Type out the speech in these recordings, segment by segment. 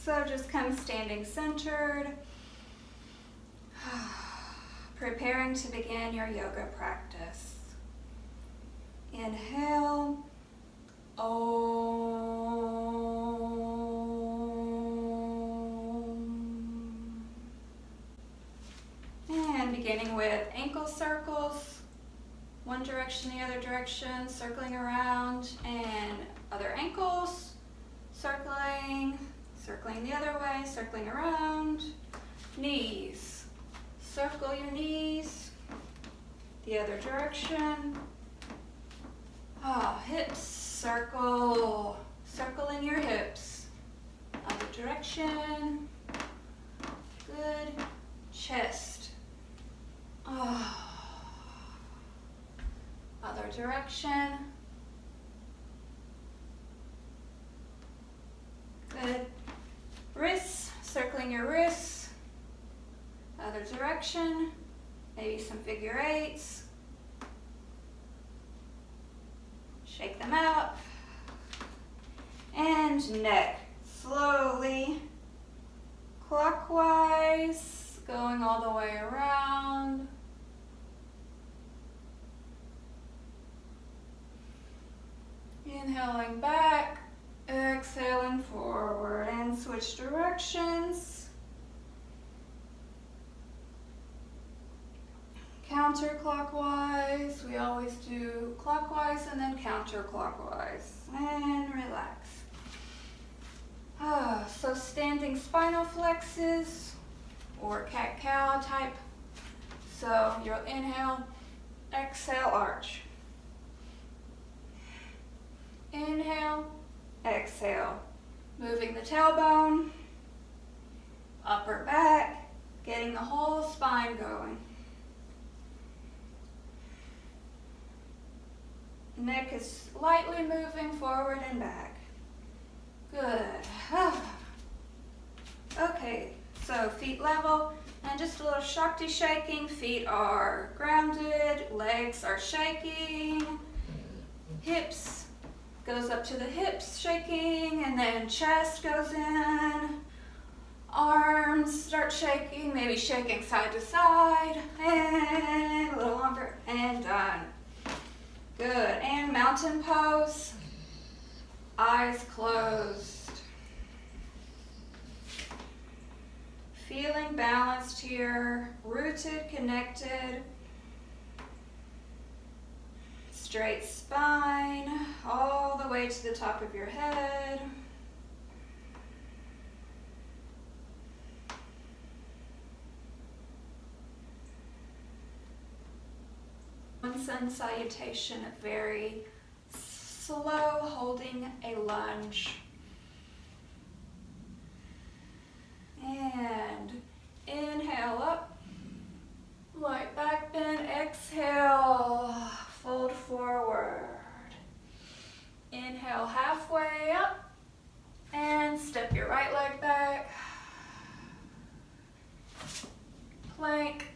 So just come standing centered, preparing to begin your yoga practice. Inhale, Om. And beginning with ankle circles, one direction, the other direction, circling around, and other ankles, circling the other way, circling around. Knees, circle your knees, the other direction. Hips, circling your hips, other direction. Good. Chest. Other direction. Good. Wrists, circling your wrists, other direction. Maybe some figure eights. Shake them out. And neck, slowly, clockwise, going all the way around. Inhaling back, exhaling forward, and switch directions. Counterclockwise, we always do clockwise and then counterclockwise, and relax. So standing spinal flexes or cat-cow type. So you'll inhale, exhale, arch. Inhale, exhale. Moving the tailbone, upper back, getting the whole spine going. Neck is lightly moving forward and back. Good. Okay, so feet level and just a little Shakti shaking. Feet are grounded, legs are shaking, hips goes up to the hips, shaking, and then chest goes in. Arms start shaking, maybe shaking side to side, and a little longer, and done. Good, and mountain pose, eyes closed. Feeling balanced here, rooted, connected. Straight spine, all the way to the top of your head. One sun salutation, very slow, holding a lunge. And inhale up, light back bend, exhale, fold forward. Inhale halfway up, and step your right leg back. Plank,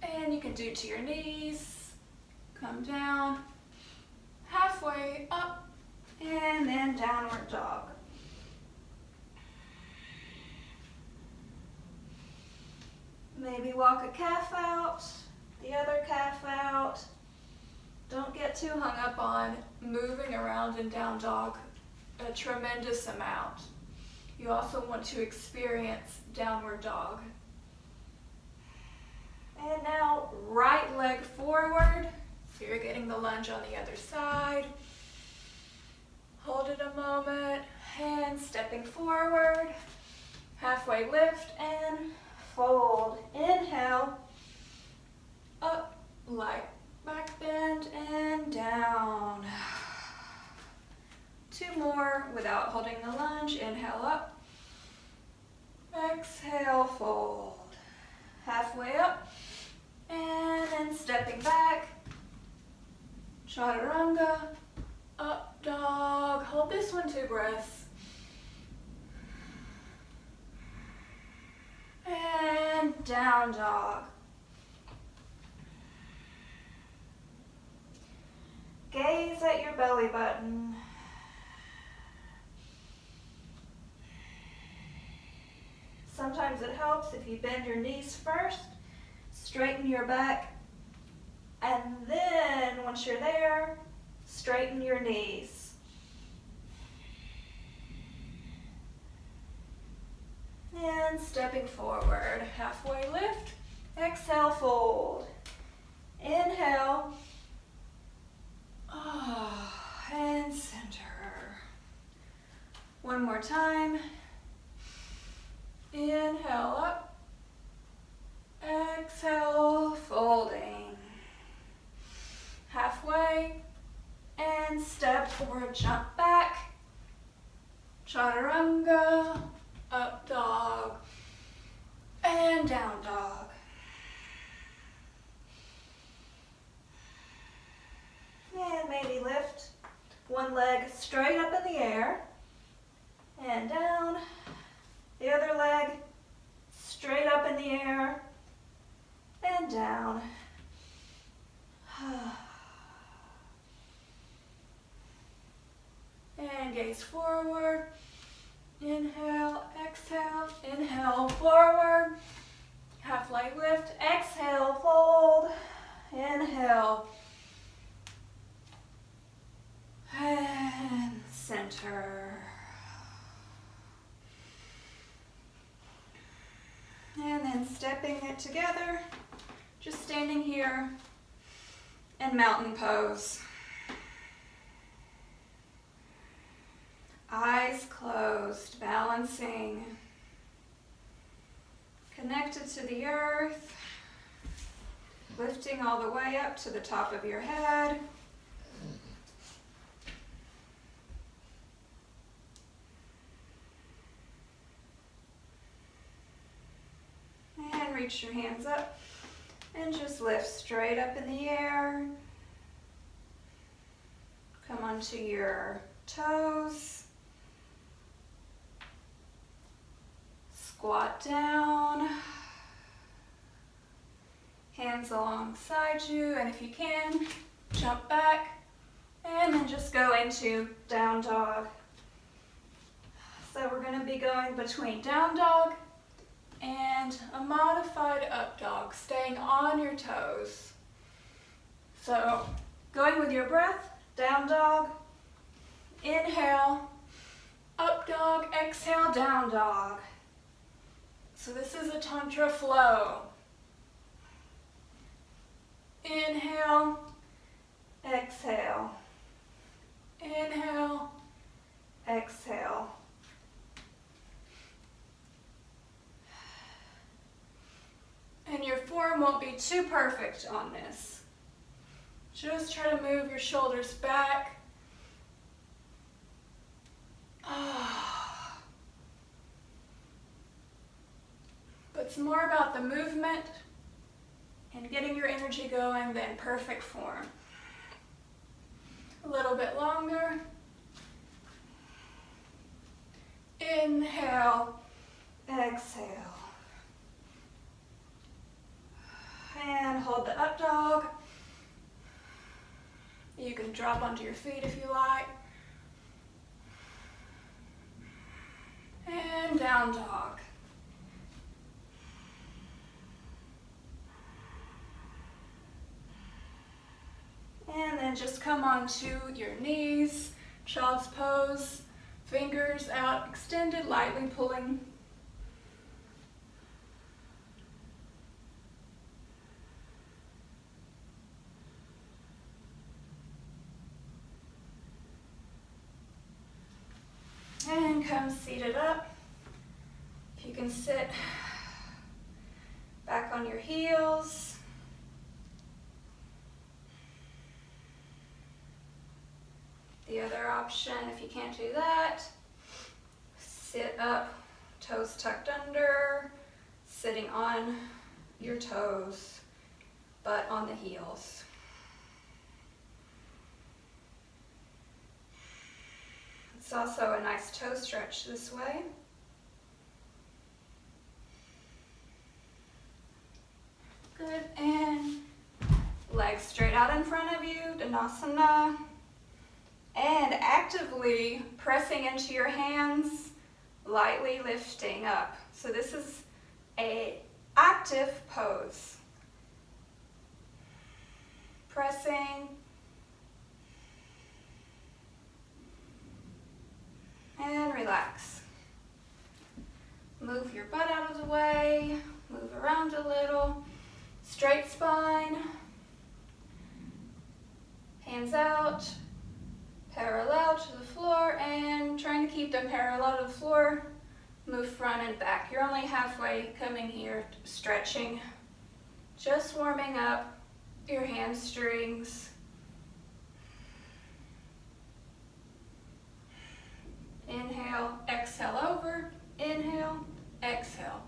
and you can do to your knees. Come down, halfway up, and then downward dog. Maybe walk a calf out, the other calf out. Don't get too hung up on moving around in down dog a tremendous amount. You also want to experience downward dog. And now right leg forward. So you're getting the lunge on the other side. Hold it a moment, and stepping forward. Halfway lift and fold. Inhale, up, light back bend, and down. Two more without holding the lunge. Inhale up, exhale, fold. Halfway up, and then stepping back. Chaturanga, up dog. Hold this one 2 breaths. And down dog. Gaze at your belly button. Sometimes it helps if you bend your knees first, straighten your back, and then once you're there, straighten your knees. And stepping forward, halfway lift, exhale, fold. Inhale, and center. One more time. Inhale up, exhale, folding. Halfway, and step forward, jump back. Chaturanga, up dog, and down dog. And maybe lift one leg straight up in the air and down. The other leg straight up in the air and down. And gaze forward. Inhale, exhale, inhale, forward. Halfway lift, exhale, fold. Inhale. And center. And then stepping it together, just standing here in mountain pose. Eyes closed, balancing. Connected to the earth, lifting all the way up to the top of your head. And reach your hands up and just lift straight up in the air. Come onto your toes. Squat down. Hands alongside you, and if you can, jump back and then just go into down dog. So we're going to be going between down dog and a modified up dog, staying on your toes. So going with your breath, down dog, inhale, up dog, exhale, down dog. So this is a Tantra flow. Inhale, exhale, inhale, exhale. And your form won't be too perfect on this. Just try to move your shoulders back. But it's more about the movement and getting your energy going than perfect form. A little bit longer. Inhale, exhale. And hold the up dog. You can drop onto your feet if you like. And down dog. And then just come onto your knees, child's pose, fingers out, extended, lightly pulling. And come seated up. If you can sit back on your heels. The other option, if you can't do that, sit up, toes tucked under, sitting on your toes, but on the heels. It's also a nice toe stretch this way. Good, and legs straight out in front of you, Dhanasana. And actively pressing into your hands lightly lifting up. So this is an active pose. Pressing and relax. Move your butt out of the way, move around a little, straight spine, hands out, parallel to the floor, and trying to keep them parallel to the floor, move front and back. You're only halfway coming here, stretching, just warming up your hamstrings. Inhale, exhale over, inhale, exhale.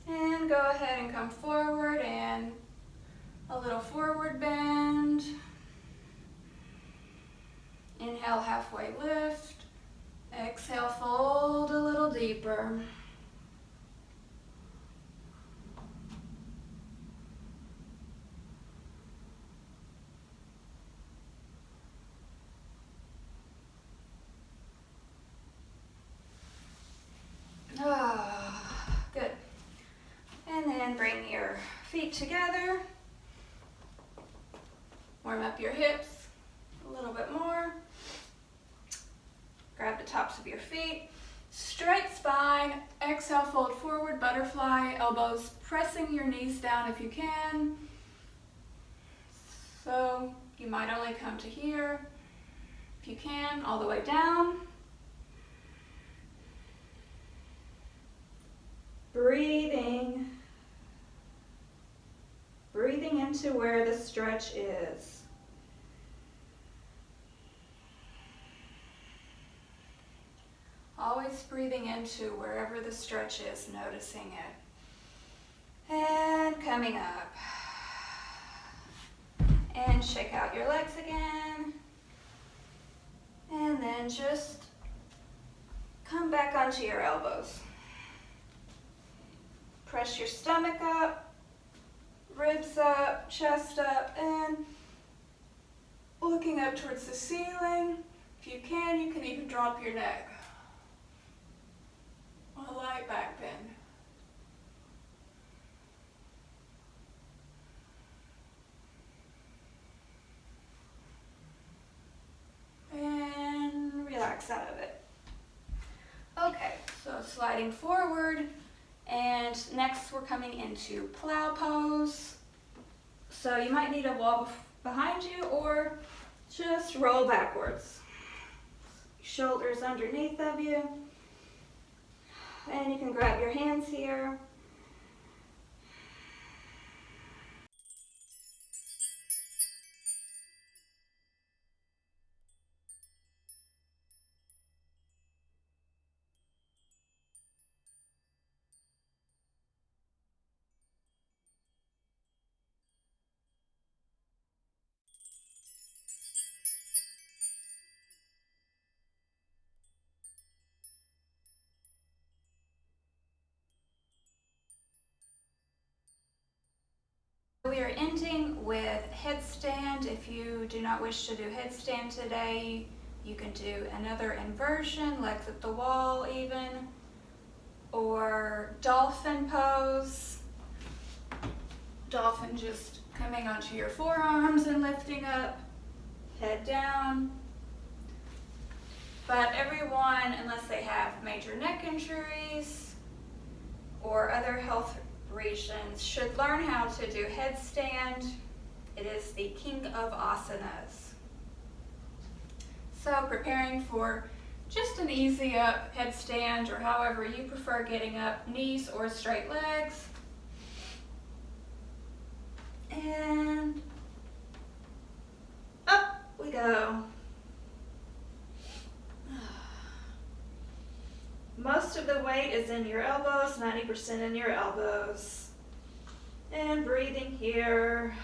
And go ahead and come forward and a little forward bend. Inhale, halfway lift. Exhale, fold a little deeper. Good. And then bring your feet together. Warm up your hips a little bit more. Grab the tops of your feet. Straight spine. Exhale, fold forward, butterfly. Elbows pressing your knees down if you can. So you might only come to here. If you can, all the way down. Breathing into where the stretch is. Always breathing into wherever the stretch is, noticing it. And coming up. And shake out your legs again. And then just come back onto your elbows. Press your stomach up, ribs up, chest up, and looking up towards the ceiling. If you can even drop your neck. A light back bend. And relax out of it. Okay, so sliding forward. And next we're coming into plow pose. So you might need a wall behind you or just roll backwards. Shoulders underneath of you. And you can grab your hands here. We are ending with headstand. If you do not wish to do headstand today, you can do another inversion, legs at the wall even, or dolphin pose. Dolphin, just coming onto your forearms and lifting up, head down. But everyone, unless they have major neck injuries or other health reasons, should learn how to do headstand. It is the king of asanas. So preparing for just an easy up headstand, or however you prefer getting up, knees or straight legs. And up we go. Most of the weight is in your elbows, 90% in your elbows. And breathing here.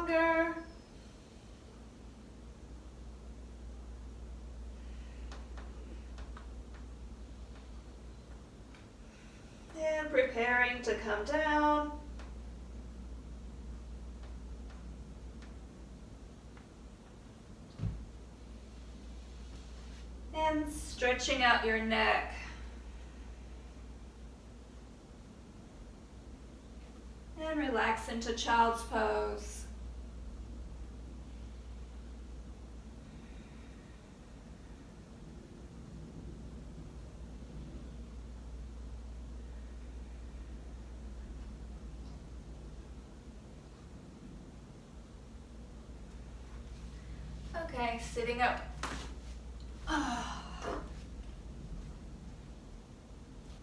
longer. And preparing to come down. And stretching out your neck. And relax into child's pose. Okay, sitting up.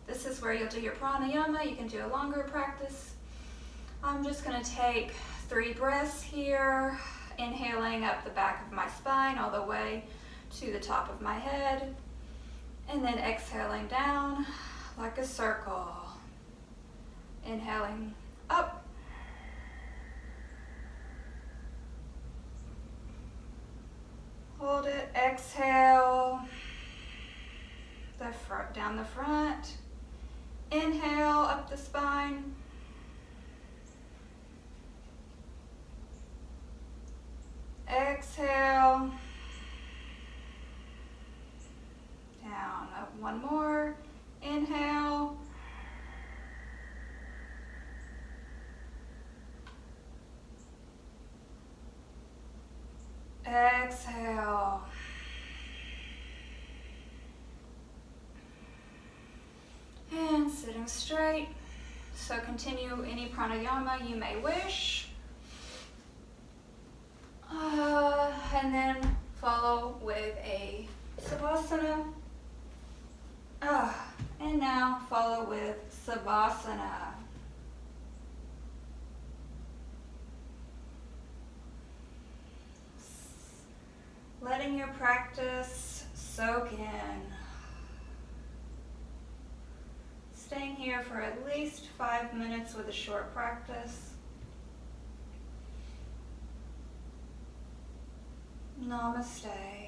This is where you'll do your pranayama. You can do a longer practice. I'm just going to take 3 breaths here, inhaling up the back of my spine all the way to the top of my head, and then exhaling down like a circle. Inhaling up. Hold it, exhale, down the front. Inhale up the spine. Exhale, down, up one more. Inhale. Exhale. And sitting straight. So continue any pranayama you may wish. And then follow with a savasana. And now follow with savasana. Letting your practice soak in. Staying here for at least 5 minutes with a short practice. Namaste.